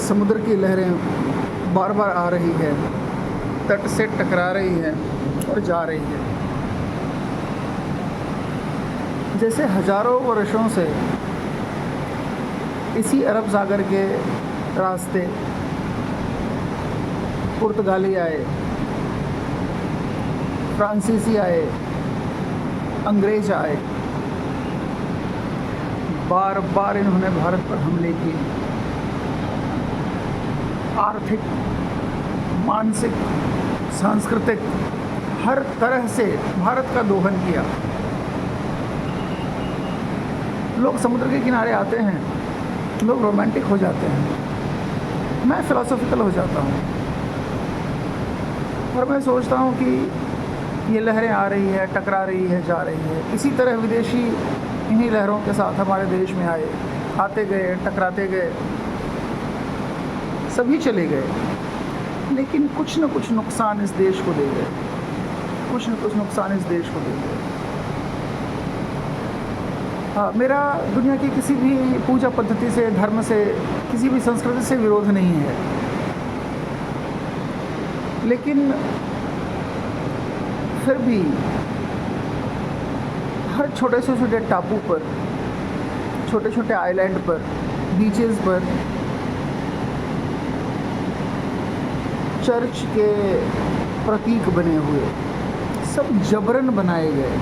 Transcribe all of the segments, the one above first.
समुद्र की लहरें बार बार आ रही है, तट से टकरा रही है और जा रही है। जैसे हजारों वर्षों से इसी अरब सागर के रास्ते पुर्तगाली आए, फ्रांसीसी आए, अंग्रेज आए, बार बार इन्होंने भारत पर हमले किए, आर्थिक, मानसिक, सांस्कृतिक हर तरह से भारत का दोहन किया। लोग समुद्र के किनारे आते हैं, लोग रोमांटिक हो जाते हैं, मैं फिलोसॉफिकल हो जाता हूँ और मैं सोचता हूँ कि ये लहरें आ रही है, टकरा रही है, जा रही है। इसी तरह विदेशी इन्हीं लहरों के साथ हमारे देश में आए, आते गए, टकराते गए, सभी चले गए, लेकिन कुछ न कुछ नुकसान इस देश को दे गए, कुछ न कुछ नुकसान इस देश को दे गए। हाँ, मेरा दुनिया की किसी भी पूजा पद्धति से, धर्म से, किसी भी संस्कृति से विरोध नहीं है, लेकिन फिर भी हर छोटे से छोटे टापू पर, छोटे छोटे आइलैंड पर, बीचेस पर चर्च के प्रतीक बने हुए सब जबरन बनाए गए,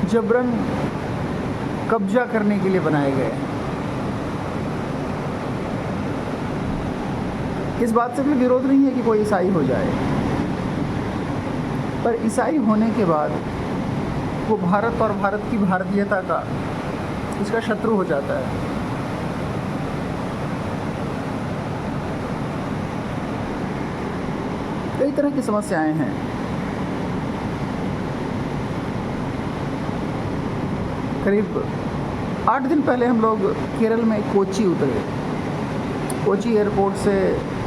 जबरन कब्जा करने के लिए बनाए गए। इस बात से भी विरोध नहीं है कि कोई ईसाई हो जाए, पर ईसाई होने के बाद वो भारत और भारत की भारतीयता का इसका शत्रु हो जाता है। कई तरह की समस्याएं हैं। करीब 8 दिन पहले हम लोग केरल में कोची उतरे। कोची एयरपोर्ट से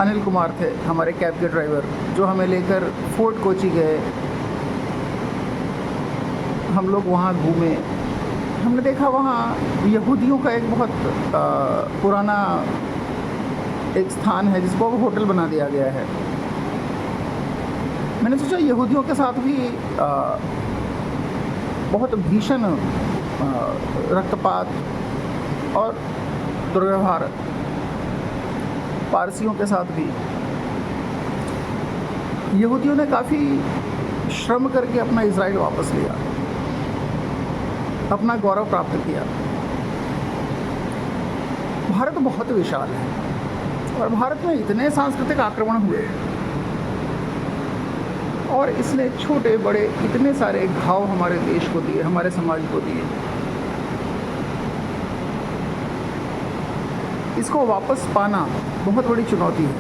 अनिल कुमार थे हमारे कैब के ड्राइवर, जो हमें लेकर फोर्ट कोची गए। हम लोग वहाँ घूमे, हमने देखा वहाँ यहूदियों का एक बहुत पुराना एक स्थान है जिसको अब होटल बना दिया गया है। मैंने सोचा यहूदियों के साथ भी बहुत भीषण रक्तपात और दुर्व्यवहार, पारसियों के साथ भी। यहूदियों ने काफ़ी श्रम करके अपना इज़राइल वापस लिया, अपना गौरव प्राप्त किया। भारत बहुत विशाल है और भारत में इतने सांस्कृतिक आक्रमण हुए और इसने छोटे बड़े इतने सारे घाव हमारे देश को दिए, हमारे समाज को दिए। इसको वापस पाना बहुत बड़ी चुनौती है।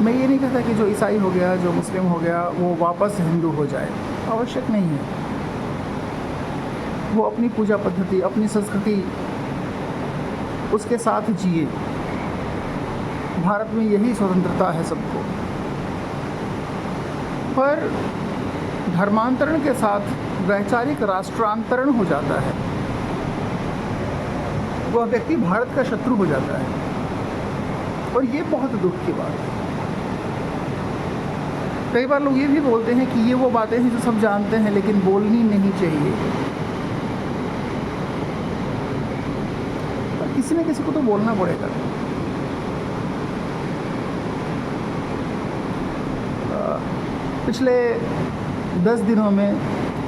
मैं ये नहीं कहता कि जो ईसाई हो गया, जो मुस्लिम हो गया, वो वापस हिंदू हो जाए, आवश्यक नहीं है। वो अपनी पूजा पद्धति, अपनी संस्कृति, उसके साथ जिए। भारत में यही स्वतंत्रता है सबको। पर धर्मांतरण के साथ वैचारिक राष्ट्रांतरण हो जाता है, वह व्यक्ति भारत का शत्रु हो जाता है और ये बहुत दुख की बात है। कई बार लोग ये भी बोलते हैं कि ये वो बातें हैं जो सब जानते हैं लेकिन बोलनी नहीं चाहिए। पर किसी न किसी को तो बोलना पड़ेगा। पिछले 10 दिनों में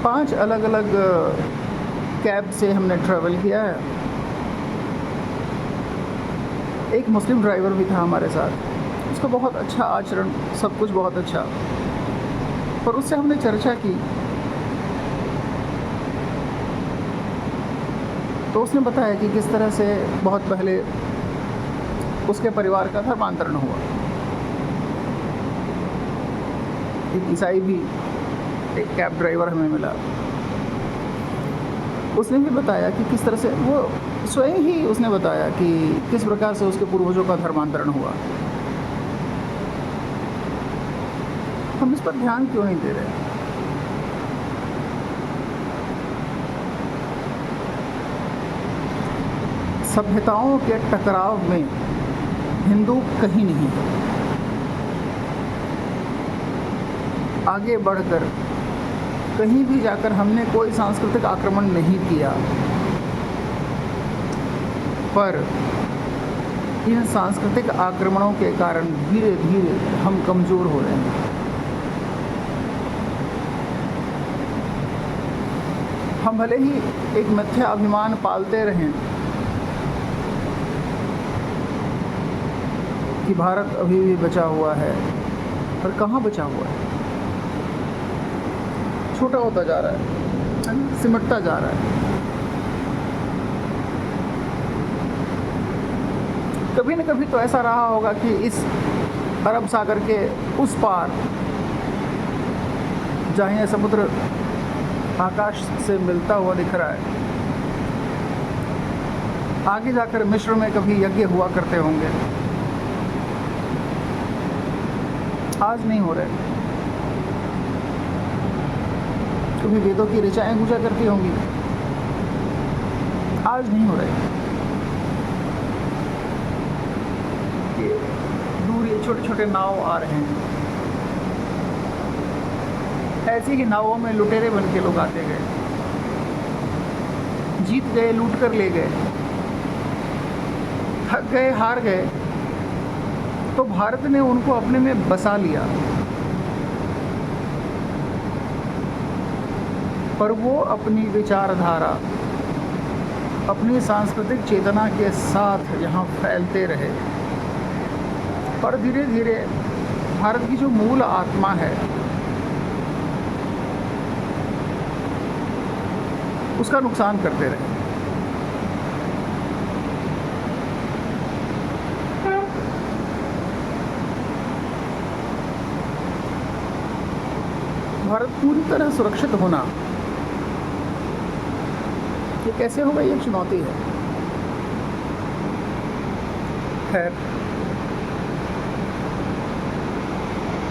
5 अलग अलग कैब से हमने ट्रैवल किया है। एक मुस्लिम ड्राइवर भी था हमारे साथ, उसका बहुत अच्छा आचरण, सब कुछ बहुत अच्छा। पर उससे हमने चर्चा की तो उसने बताया कि किस तरह से बहुत पहले उसके परिवार का धर्मांतरण हुआ। एक ईसाई भी एक कैब ड्राइवर हमें मिला, उसने भी बताया कि किस तरह से वो स्वयं ही उसने बताया कि किस प्रकार से उसके पूर्वजों का धर्मांतरण हुआ। हम इस पर ध्यान क्यों नहीं दे रहे? सभ्यताओं के टकराव में हिंदू कहीं नहीं है। आगे बढ़कर कहीं भी जाकर हमने कोई सांस्कृतिक आक्रमण नहीं किया, पर इन सांस्कृतिक आक्रमणों के कारण धीरे धीरे हम कमज़ोर हो रहे हैं। हम भले ही एक मिथ्या अभिमान पालते रहें कि भारत अभी भी बचा हुआ है, पर कहाँ बचा हुआ है? छोटा होता जा रहा है, सिमटता जा रहा है। कभी न कभी तो ऐसा रहा होगा कि इस अरब सागर के उस पार, जहाँ यह समुद्र आकाश से मिलता हुआ दिख रहा है, आगे जाकर मिस्र में कभी यज्ञ हुआ करते होंगे। आज नहीं हो रहे। कभी वेदों की ऋचाएँ गूंजा करती होंगी, आज नहीं हो रहे। दूर ये छोटे छोटे नाव आ रहे हैं, ऐसी ही नावों में लुटेरे बन के लोग आते गए, जीत गए, लूट कर ले गए, थक गए, हार गए, तो भारत ने उनको अपने में बसा लिया। पर वो अपनी विचारधारा, अपनी सांस्कृतिक चेतना के साथ यहाँ फैलते रहे। पर धीरे धीरे भारत की जो मूल आत्मा है, उसका नुकसान करते रहे। भारत पूरी तरह सुरक्षित होना, ये कैसे होगा? ये चुनौती है। खैर,